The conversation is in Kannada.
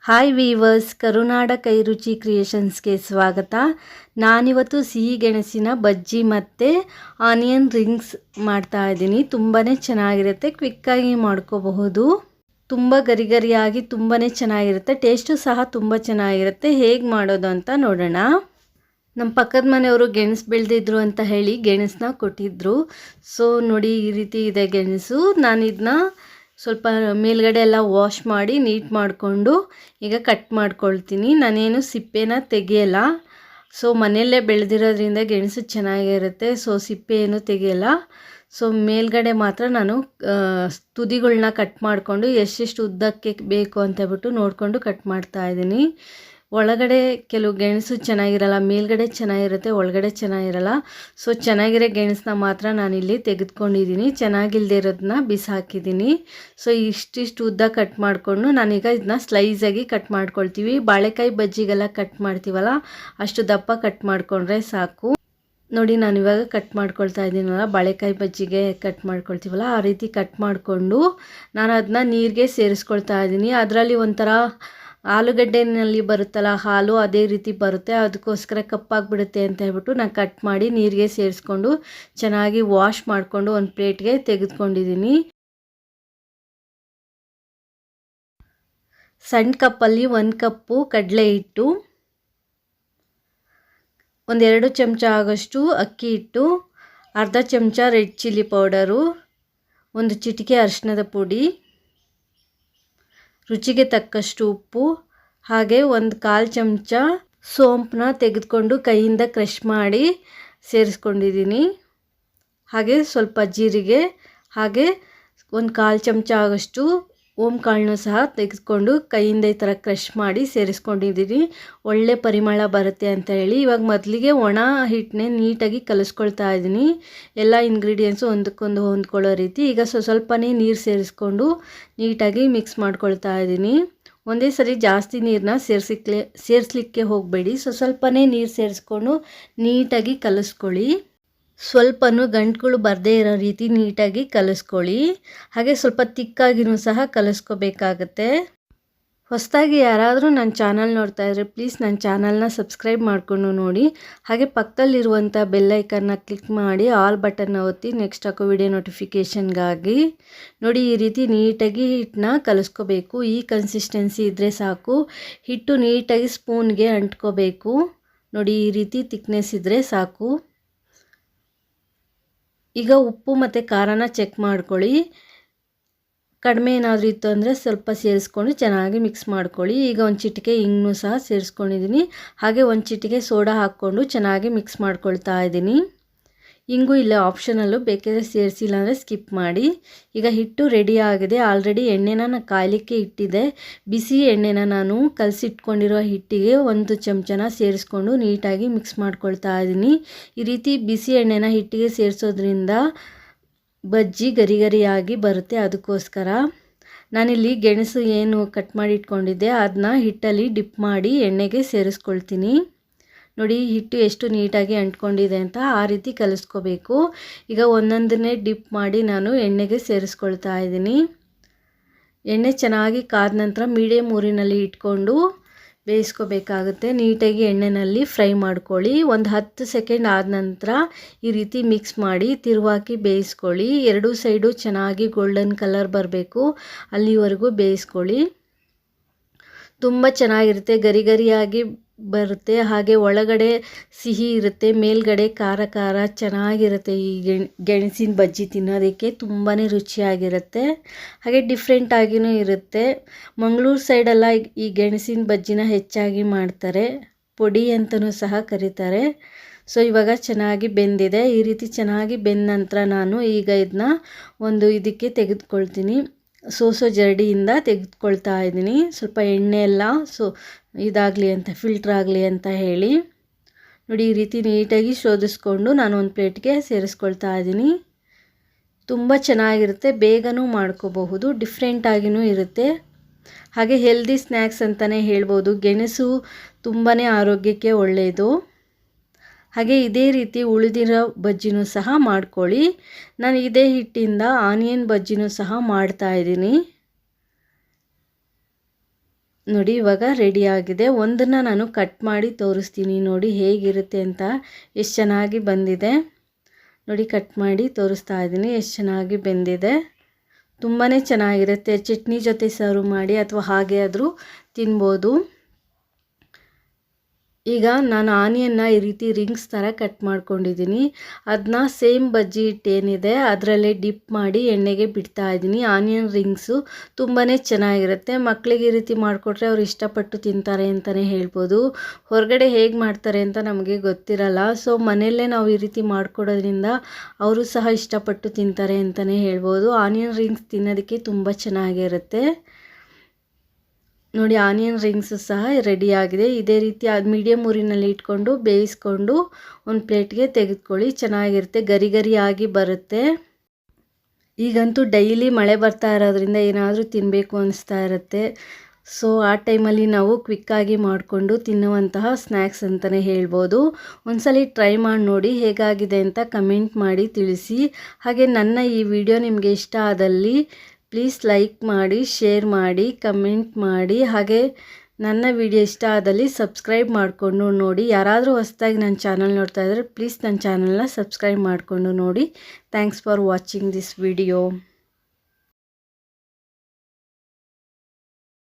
ಹಾಯ್ ವೀವರ್ಸ್, ಕರುನಾಡ ಕೈ ರುಚಿ ಕ್ರಿಯೇಷನ್ಸ್ಗೆ ಸ್ವಾಗತ. ನಾನಿವತ್ತು ಸಿಹಿ ಗೆಣಸಿನ ಬಜ್ಜಿ ಮತ್ತು ಆನಿಯನ್ ರಿಂಗ್ಸ್ ಮಾಡ್ತಾ ಇದ್ದೀನಿ. ತುಂಬಾ ಚೆನ್ನಾಗಿರುತ್ತೆ, ಕ್ವಿಕ್ಕಾಗಿ ಮಾಡ್ಕೋಬಹುದು. ತುಂಬ ಗರಿಗರಿಯಾಗಿ ತುಂಬಾ ಚೆನ್ನಾಗಿರುತ್ತೆ, ಟೇಸ್ಟು ಸಹ ತುಂಬ ಚೆನ್ನಾಗಿರುತ್ತೆ. ಹೇಗೆ ಮಾಡೋದು ಅಂತ ನೋಡೋಣ. ನಮ್ಮ ಪಕ್ಕದ ಮನೆಯವರು ಗೆಣಸು ಬೆಳೆದಿದ್ರು ಅಂತ ಹೇಳಿ ಗೆಣಸನ್ನ ಕೊಟ್ಟಿದ್ದರು. ಸೊ ನೋಡಿ, ಈ ರೀತಿ ಇದೆ ಗೆಣಸು. ನಾನು ಇದನ್ನ ಸ್ವಲ್ಪ ಮೇಲ್ಗಡೆ ಎಲ್ಲ ವಾಶ್ ಮಾಡಿ ನೀಟ್ ಮಾಡಿಕೊಂಡು ಈಗ ಕಟ್ ಮಾಡ್ಕೊಳ್ತೀನಿ. ನಾನೇನು ಸಿಪ್ಪೆನ ತೆಗೆಯಲ್ಲ. ಸೊ ಮನೆಯಲ್ಲೇ ಬೆಳೆದಿರೋದ್ರಿಂದ ಗೆಣಸು ಚೆನ್ನಾಗಿರುತ್ತೆ. ಸೊ ಸಿಪ್ಪೆ ಏನು ತೆಗೆಯಲ್ಲ. ಸೊ ಮೇಲ್ಗಡೆ ಮಾತ್ರ ನಾನು ತುದಿಗಳನ್ನ ಕಟ್ ಮಾಡಿಕೊಂಡು ಎಷ್ಟೆಷ್ಟು ಉದ್ದಕ್ಕೆ ಬೇಕು ಅಂತ ಹೇಳ್ಬಿಟ್ಟು ನೋಡಿಕೊಂಡು ಕಟ್ ಮಾಡ್ತಾಯಿದ್ದೀನಿ. ಒಳಗಡೆ ಕೆಲವು ಗೆಣಸು ಚೆನ್ನಾಗಿರಲ್ಲ, ಮೇಲ್ಗಡೆ ಚೆನ್ನಾಗಿರುತ್ತೆ, ಒಳಗಡೆ ಚೆನ್ನಾಗಿರಲ್ಲ. ಸೊ ಚೆನ್ನಾಗಿರೋ ಗೆಣಸನ್ನ ಮಾತ್ರ ನಾನಿಲ್ಲಿ ತೆಗೆದುಕೊಂಡಿದ್ದೀನಿ, ಚೆನ್ನಾಗಿಲ್ಲದೆ ಇರೋದನ್ನ ಬಿಸಾಕಿದ್ದೀನಿ. ಸೊ ಇಷ್ಟಿಷ್ಟು ಉದ್ದ ಕಟ್ ಮಾಡಿಕೊಂಡು ನಾನೀಗ ಇದನ್ನ ಸ್ಲೈಸಾಗಿ ಕಟ್ ಮಾಡ್ಕೊಳ್ತೀವಿ. ಬಾಳೆಕಾಯಿ ಬಜ್ಜಿಗೆಲ್ಲ ಕಟ್ ಮಾಡ್ತೀವಲ್ಲ, ಅಷ್ಟು ದಪ್ಪ ಕಟ್ ಮಾಡಿಕೊಂಡ್ರೆ ಸಾಕು. ನೋಡಿ, ನಾನು ಇವಾಗ ಕಟ್ ಮಾಡ್ಕೊಳ್ತಾ ಇದ್ದೀನಲ್ಲ, ಬಾಳೆಕಾಯಿ ಬಜ್ಜಿಗೆ ಕಟ್ ಮಾಡ್ಕೊಳ್ತೀವಲ್ಲ ಆ ರೀತಿ ಕಟ್ ಮಾಡಿಕೊಂಡು ನಾನು ಅದನ್ನ ನೀರಿಗೆ ಸೇರಿಸ್ಕೊಳ್ತಾ ಇದ್ದೀನಿ. ಅದರಲ್ಲಿ ಒಂಥರ ಆಲೂಗಡ್ಡೆನಲ್ಲಿ ಬರುತ್ತಲ್ಲ ಹಾಲು, ಅದೇ ರೀತಿ ಬರುತ್ತೆ. ಅದಕ್ಕೋಸ್ಕರ ಕಪ್ಪಾಗಿಬಿಡುತ್ತೆ ಅಂತ ಹೇಳ್ಬಿಟ್ಟು ನಾನು ಕಟ್ ಮಾಡಿ ನೀರಿಗೆ ಸೇರಿಸ್ಕೊಂಡು ಚೆನ್ನಾಗಿ ವಾಶ್ ಮಾಡಿಕೊಂಡು ಒಂದು ಪ್ಲೇಟ್ಗೆ ತೆಗೆದುಕೊಂಡಿದ್ದೀನಿ. ಸಣ್ಣ ಕಪ್ಪಲ್ಲಿ 1 ಕಪ್ಪು ಕಡಲೆ ಹಿಟ್ಟು, 1-2 ಚಮಚ ಆಗೋಷ್ಟು ಅಕ್ಕಿ ಹಿಟ್ಟು, ಅರ್ಧ ಚಮಚ ರೆಡ್ ಚಿಲ್ಲಿ ಪೌಡರು, 1 ಚಿಟಿಕೆ ಅರಿಶಿಣದ ಪುಡಿ, ರುಚಿಗೆ ತಕ್ಕಷ್ಟು ಉಪ್ಪು, ಹಾಗೆ 1/4 ಚಮಚ ಸೋಂಪನ್ನ ತೆಗೆದುಕೊಂಡು ಕೈಯಿಂದ ಕ್ರಷ್ ಮಾಡಿ ಸೇರಿಸ್ಕೊಂಡಿದ್ದೀನಿ. ಹಾಗೆ ಸ್ವಲ್ಪ ಜೀರಿಗೆ, ಹಾಗೆ 1/4 ಚಮಚ ಆಗೋಷ್ಟು ಓಂ ಕಾಳನ್ನು ಸಹ ತೆಗೆದುಕೊಂಡು ಕೈಯಿಂದ ಈ ಥರ ಕ್ರಷ್ ಮಾಡಿ ಸೇರಿಸ್ಕೊಂಡಿದ್ದೀನಿ. ಒಳ್ಳೆ ಪರಿಮಳ ಬರುತ್ತೆ ಅಂತ ಹೇಳಿ ಇವಾಗ ಮೊದಲಿಗೆ ಒಣ ಹಿಟ್ಟನ್ನೇ ನೀಟಾಗಿ ಕಲಿಸ್ಕೊಳ್ತಾ ಇದ್ದೀನಿ. ಎಲ್ಲ ಇಂಗ್ರೀಡಿಯೆಂಟ್ಸು ಒಂದಕ್ಕೊಂದು ಹೊಂದ್ಕೊಳ್ಳೋ ರೀತಿ. ಈಗ ಸ್ವಲ್ಪನೇ ನೀರು ಸೇರಿಸ್ಕೊಂಡು ನೀಟಾಗಿ ಮಿಕ್ಸ್ ಮಾಡ್ಕೊಳ್ತಾ ಇದ್ದೀನಿ. ಒಂದೇ ಸರಿ ಜಾಸ್ತಿ ನೀರನ್ನ ಸೇರಿಸ್ಲಿಕ್ಕೆ ಹೋಗಬೇಡಿ. ಸ್ವಲ್ಪನೇ ನೀರು ಸೇರಿಸ್ಕೊಂಡು ನೀಟಾಗಿ ಕಲಿಸ್ಕೊಳ್ಳಿ. ಸ್ವಲ್ಪನೂ ಗಂಟುಗಳು ಬರದೇ ಇರೋ ರೀತಿ ನೀಟಾಗಿ ಕಲಿಸ್ಕೊಳ್ಳಿ. ಹಾಗೆ ಸ್ವಲ್ಪ ತಿಕ್ಕಾಗಿನೂ ಸಹ ಕಲಿಸ್ಕೋಬೇಕಾಗತ್ತೆ. ಹೊಸದಾಗಿ ಯಾರಾದರೂ ನನ್ನ ಚಾನಲ್ ನೋಡ್ತಾ ಇದ್ದರೆ ಪ್ಲೀಸ್ ನನ್ನ ಚಾನಲ್ನ ಸಬ್ಸ್ಕ್ರೈಬ್ ಮಾಡಿಕೊಂಡು ನೋಡಿ. ಹಾಗೆ ಪಕ್ಕದಲ್ಲಿರುವಂಥ ಬೆಲ್ಲೈಕನ್ನ ಕ್ಲಿಕ್ ಮಾಡಿ ಆಲ್ ಬಟನ್ನ ಒತ್ತಿ ನೆಕ್ಸ್ಟ್ ಹಾಕೋ ವಿಡಿಯೋ ನೋಟಿಫಿಕೇಷನ್ಗಾಗಿ. ನೋಡಿ, ಈ ರೀತಿ ನೀಟಾಗಿ ಹಿಟ್ಟನ್ನ ಕಲಿಸ್ಕೋಬೇಕು. ಈ ಕನ್ಸಿಸ್ಟೆನ್ಸಿ ಇದ್ದರೆ ಸಾಕು. ಹಿಟ್ಟು ನೀಟಾಗಿ ಸ್ಪೂನ್ಗೆ ಅಂಟ್ಕೋಬೇಕು. ನೋಡಿ, ಈ ರೀತಿ ತಿಕ್ನೆಸ್ ಇದ್ದರೆ ಸಾಕು. ಈಗ ಉಪ್ಪು ಮತ್ತು ಖಾರನ ಚೆಕ್ ಮಾಡ್ಕೊಳ್ಳಿ. ಕಡಿಮೆ ಏನಾದರೂ ಇತ್ತು ಅಂದರೆ ಸ್ವಲ್ಪ ಸೇರಿಸ್ಕೊಂಡು ಚೆನ್ನಾಗಿ ಮಿಕ್ಸ್ ಮಾಡ್ಕೊಳ್ಳಿ. ಈಗ 1 ಚಿಟಿಕೆ ಹಿಂಗನ್ನು ಸಹ ಸೇರಿಸ್ಕೊಂಡಿದ್ದೀನಿ. ಹಾಗೆ 1 ಚಿಟಿಕೆ ಸೋಡಾ ಹಾಕ್ಕೊಂಡು ಚೆನ್ನಾಗಿ ಮಿಕ್ಸ್ ಮಾಡ್ಕೊಳ್ತಾ ಇದ್ದೀನಿ. ಹಿಂಗೂ ಇಲ್ಲ, ಆಪ್ಷನಲ್ಲು, ಬೇಕಾದರೆ ಸೇರಿಸಿಲ್ಲ ಅಂದರೆ ಸ್ಕಿಪ್ ಮಾಡಿ. ಈಗ ಹಿಟ್ಟು ರೆಡಿ ಆಗಿದೆ. ಆಲ್ರೆಡಿ ಎಣ್ಣೆನ ನಾನು ಕಾಯಲಿಕ್ಕೆ ಇಟ್ಟಿದ್ದೆ. ಬಿಸಿ ಎಣ್ಣೆನ ನಾನು ಕಲಸಿಟ್ಕೊಂಡಿರೋ ಹಿಟ್ಟಿಗೆ 1 ಚಮಚನ ಸೇರಿಸ್ಕೊಂಡು ನೀಟಾಗಿ ಮಿಕ್ಸ್ ಮಾಡ್ಕೊಳ್ತಾ ಇದ್ದೀನಿ. ಈ ರೀತಿ ಬಿಸಿ ಎಣ್ಣೆನ ಹಿಟ್ಟಿಗೆ ಸೇರಿಸೋದ್ರಿಂದ ಬಜ್ಜಿ ಗರಿ ಗರಿಯಾಗಿ ಬರುತ್ತೆ. ಅದಕ್ಕೋಸ್ಕರ ನಾನಿಲ್ಲಿ ಗೆಣಸು ಏನು ಕಟ್ ಮಾಡಿ ಇಟ್ಕೊಂಡಿದ್ದೆ ಅದನ್ನ ಹಿಟ್ಟಲ್ಲಿ ಡಿಪ್ ಮಾಡಿ ಎಣ್ಣೆಗೆ ಸೇರಿಸ್ಕೊಳ್ತೀನಿ. ನೋಡಿ, ಹಿಟ್ಟು ಎಷ್ಟು ನೀಟಾಗಿ ಅಂಟ್ಕೊಂಡಿದೆ ಅಂತ ಆ ರೀತಿ ಕಲಿಸ್ಕೋಬೇಕು. ಈಗ ಒಂದೊಂದನ್ನೇ ಡಿಪ್ ಮಾಡಿ ನಾನು ಎಣ್ಣೆಗೆ ಸೇರಿಸ್ಕೊಳ್ತಾ ಇದ್ದೀನಿ. ಎಣ್ಣೆ ಚೆನ್ನಾಗಿ ಕಾದ ನಂತರ ಮೀಡಿಯಮ್ ಊರಿನಲ್ಲಿ ಇಟ್ಕೊಂಡು ಬೇಯಿಸ್ಕೋಬೇಕಾಗುತ್ತೆ. ನೀಟಾಗಿ ಎಣ್ಣೆಯಲ್ಲಿ ಫ್ರೈ ಮಾಡ್ಕೊಳ್ಳಿ. 10 ಸೆಕೆಂಡ್ ಆದ ನಂತರ ಈ ರೀತಿ ಮಿಕ್ಸ್ ಮಾಡಿ ತಿರುವಾಕಿ ಬೇಯಿಸ್ಕೊಳ್ಳಿ. 2 ಸೈಡು ಚೆನ್ನಾಗಿ ಗೋಲ್ಡನ್ ಕಲರ್ ಬರಬೇಕು, ಅಲ್ಲಿವರೆಗೂ ಬೇಯಿಸ್ಕೊಳ್ಳಿ. ತುಂಬ ಚೆನ್ನಾಗಿರುತ್ತೆ, ಗರಿ ಗರಿಯಾಗಿ ಬರುತ್ತೆ. ಹಾಗೆ ಒಳಗಡೆ ಸಿಹಿ ಇರುತ್ತೆ, ಮೇಲ್ಗಡೆ ಖಾರ ಖಾರ ಚೆನ್ನಾಗಿರುತ್ತೆ. ಈ ಗೆಣಸಿನ ಬಜ್ಜಿ ತಿನ್ನೋದಕ್ಕೆ ತುಂಬಾ ರುಚಿಯಾಗಿರುತ್ತೆ. ಹಾಗೆ ಡಿಫ್ರೆಂಟಾಗಿಯೂ ಇರುತ್ತೆ. ಮಂಗಳೂರು ಸೈಡೆಲ್ಲ ಈ ಗೆಣಸಿನ ಬಜ್ಜಿನ ಹೆಚ್ಚಾಗಿ ಮಾಡ್ತಾರೆ, ಪೊಡಿ ಅಂತಲೂ ಸಹ ಕರೀತಾರೆ. ಸೊ ಇವಾಗ ಚೆನ್ನಾಗಿ ಬೆಂದಿದೆ. ಈ ರೀತಿ ಚೆನ್ನಾಗಿ ಬೆಂದ ನಂತರ ನಾನು ಈಗ ಇದನ್ನ ಒಂದು ಇದಕ್ಕೆ ತೆಗೆದುಕೊಳ್ತೀನಿ. ಸೋಸೋ ಜರಡಿಯಿಂದ ತೆಗೆದುಕೊಳ್ತಾ ಇದ್ದೀನಿ. ಸ್ವಲ್ಪ ಎಣ್ಣೆ ಎಲ್ಲ ಇದಾಗಲಿ ಅಂತ, ಫಿಲ್ಟ್ರ್ ಆಗಲಿ ಅಂತ ಹೇಳಿ. ನೋಡಿ, ಈ ರೀತಿ ನೀಟಾಗಿ ಶೋಧಿಸ್ಕೊಂಡು ನಾನು ಒಂದು ಪ್ಲೇಟ್ಗೆ ಸೇರಿಸ್ಕೊಳ್ತಾ ಇದ್ದೀನಿ. ತುಂಬ ಚೆನ್ನಾಗಿರುತ್ತೆ, ಬೇಗನೂ ಮಾಡ್ಕೋಬಹುದು, ಡಿಫ್ರೆಂಟಾಗಿಯೂ ಇರುತ್ತೆ. ಹಾಗೆ ಹೆಲ್ದಿ ಸ್ನ್ಯಾಕ್ಸ್ ಅಂತಲೇ ಹೇಳ್ಬೋದು. ಗೆಣಸು ತುಂಬಾ ಆರೋಗ್ಯಕ್ಕೆ ಒಳ್ಳೆಯದು. ಹಾಗೆ ಇದೇ ರೀತಿ ಉಳಿದಿರೋ ಬಜ್ಜಿನೂ ಸಹ ಮಾಡ್ಕೊಳ್ಳಿ. ನಾನು ಇದೇ ಹಿಟ್ಟಿಂದ ಆನಿಯನ್ ಬಜ್ಜಿನೂ ಸಹ ಮಾಡ್ತಾಯಿದ್ದೀನಿ. ನೋಡಿ ಇವಾಗ ರೆಡಿಯಾಗಿದೆ. ಒಂದನ್ನು ನಾನು ಕಟ್ ಮಾಡಿ ತೋರಿಸ್ತೀನಿ ನೋಡಿ ಹೇಗಿರುತ್ತೆ ಅಂತ. ಎಷ್ಟು ಚೆನ್ನಾಗಿ ಬಂದಿದೆ ನೋಡಿ, ಕಟ್ ಮಾಡಿ ತೋರಿಸ್ತಾ ಇದ್ದೀನಿ ಎಷ್ಟು ಚೆನ್ನಾಗಿ ಬೆಂದಿದೆ. ತುಂಬಾ ಚೆನ್ನಾಗಿರುತ್ತೆ. ಚಟ್ನಿ ಜೊತೆ ಸರ್ವ್ ಮಾಡಿ ಅಥವಾ ಹಾಗೆ ಆದರೂ ತಿನ್ಬೋದು. ಈಗ ನಾನು ಆನಿಯನ್ನ ಈ ರೀತಿ ರಿಂಗ್ಸ್ ಥರ ಕಟ್ ಮಾಡ್ಕೊಂಡಿದ್ದೀನಿ. ಅದನ್ನ ಸೇಮ್ ಬಜ್ಜಿ ಹಿಟ್ಟೇನಿದೆ ಅದರಲ್ಲೇ ಡಿಪ್ ಮಾಡಿ ಎಣ್ಣೆಗೆ ಬಿಡ್ತಾ ಇದ್ದೀನಿ. ಆನಿಯನ್ ರಿಂಗ್ಸು ತುಂಬಾ ಚೆನ್ನಾಗಿರುತ್ತೆ. ಮಕ್ಕಳಿಗೆ ಈ ರೀತಿ ಮಾಡಿಕೊಟ್ರೆ ಅವ್ರು ಇಷ್ಟಪಟ್ಟು ತಿಂತಾರೆ ಅಂತಲೇ ಹೇಳ್ಬೋದು. ಹೊರಗಡೆ ಹೇಗೆ ಮಾಡ್ತಾರೆ ಅಂತ ನಮಗೆ ಗೊತ್ತಿರಲ್ಲ. ಸೊ ಮನೆಯಲ್ಲೇ ನಾವು ಈ ರೀತಿ ಮಾಡಿಕೊಡೋದ್ರಿಂದ ಅವರು ಸಹ ಇಷ್ಟಪಟ್ಟು ತಿಂತಾರೆ ಅಂತಲೇ ಹೇಳ್ಬೋದು. ಆನಿಯನ್ ರಿಂಗ್ಸ್ ತಿನ್ನೋದಕ್ಕೆ ತುಂಬ ಚೆನ್ನಾಗಿರುತ್ತೆ. ನೋಡಿ ಆನಿಯನ್ ರಿಂಗ್ಸು ಸಹ ರೆಡಿಯಾಗಿದೆ. ಇದೇ ರೀತಿ ಅದು ಮೀಡಿಯಮ್ ಊರಿನಲ್ಲಿ ಇಟ್ಕೊಂಡು ಬೇಯಿಸ್ಕೊಂಡು ಒಂದು ಪ್ಲೇಟ್ಗೆ ತೆಗೆದುಕೊಳ್ಳಿ. ಚೆನ್ನಾಗಿರುತ್ತೆ, ಗರಿ ಗರಿಯಾಗಿ ಬರುತ್ತೆ. ಈಗಂತೂ ಡೈಲಿ ಮಳೆ ಬರ್ತಾ ಇರೋದ್ರಿಂದ ಏನಾದರೂ ತಿನ್ನಬೇಕು ಅನಿಸ್ತಾ ಇರುತ್ತೆ. ಸೊ ಆ ಟೈಮಲ್ಲಿ ನಾವು ಕ್ವಿಕ್ಕಾಗಿ ಮಾಡಿಕೊಂಡು ತಿನ್ನುವಂತಹ ಸ್ನ್ಯಾಕ್ಸ್ ಅಂತಲೇ ಹೇಳ್ಬೋದು. ಒಂದ್ಸಲ ಟ್ರೈ ಮಾಡಿ ನೋಡಿ ಹೇಗಾಗಿದೆ ಅಂತ ಕಮೆಂಟ್ ಮಾಡಿ ತಿಳಿಸಿ. ಹಾಗೆ ನನ್ನ ಈ ವಿಡಿಯೋ ನಿಮಗೆ ಇಷ್ಟ ಆದಲ್ಲಿ ಪ್ಲೀಸ್ ಲೈಕ್ ಮಾಡಿ, ಶೇರ್ ಮಾಡಿ, ಕಮೆಂಟ್ ಮಾಡಿ. ಹಾಗೆ ನನ್ನ ವಿಡಿಯೋ ಇಷ್ಟ ಆದಲ್ಲಿ ಸಬ್ಸ್ಕ್ರೈಬ್ ಮಾಡಿಕೊಂಡು ನೋಡಿ. ಯಾರಾದರೂ ಹೊಸದಾಗಿ ನನ್ನ ಚಾನಲ್ ನೋಡ್ತಾ ಇದ್ದರೆ ಪ್ಲೀಸ್ ನನ್ನ ಚಾನಲ್ನ ಸಬ್ಸ್ಕ್ರೈಬ್ ಮಾಡಿಕೊಂಡು ನೋಡಿ. Thanks for watching this video.